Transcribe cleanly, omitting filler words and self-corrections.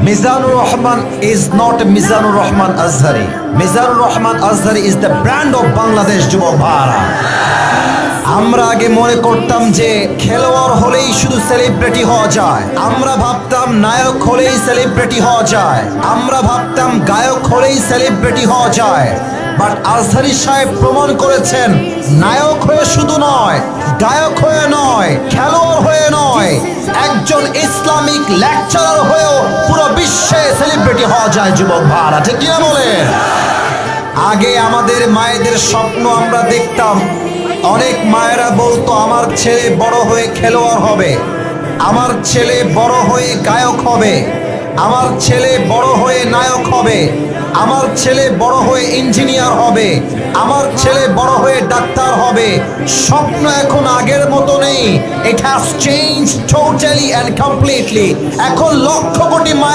Mizanur Rahman is not Mizanur Rahman Azhari. Mizanur Rahman Azhari is the brand of Bangladesh যুবক ভাইরা। আমরা আগে মনে করতাম যে খেলোয়াড় হলেই শুধু সেলিব্রিটি হওয়া যায়, আমরা ভাবতাম নায়ক হলেই সেলিব্রিটি হওয়া যায়, আমরা ভাবতাম গায়ক হলেই সেলিব্রিটি হওয়া যায়। বাট আজহারি সাহেব প্রমাণ করেছেন নায়ক হয়ে শুধু নয়, গায়ক হয়ে নয়, খেলোয়াড় হয়ে নয়, একজন ইসলামিক লেকচারার হয়েও পুরো বিশ্বে সেলিব্রিটি হওয়া যায় যুবক ভাইরা, ঠিক কিনা বলেন? আগে আমাদের মায়েদের স্বপ্ন আমরা দেখতাম, অনেক মায়েরা বলতো আমার ছেলে বড় হয়ে খেলোয়াড় হবে, আমার ছেলে বড় হয়ে গায়ক হবে, আমার ছেলে বড় হয়ে নায়ক হবে, আমার ছেলে বড় হয়ে ইঞ্জিনিয়ার হবে, আমার ছেলে বড় হয়ে ডাক্তার হবে। স্বপ্ন এখন আগের মতো নেই। It has changed totally and completely. এখন লক্ষ কোটি মায়ের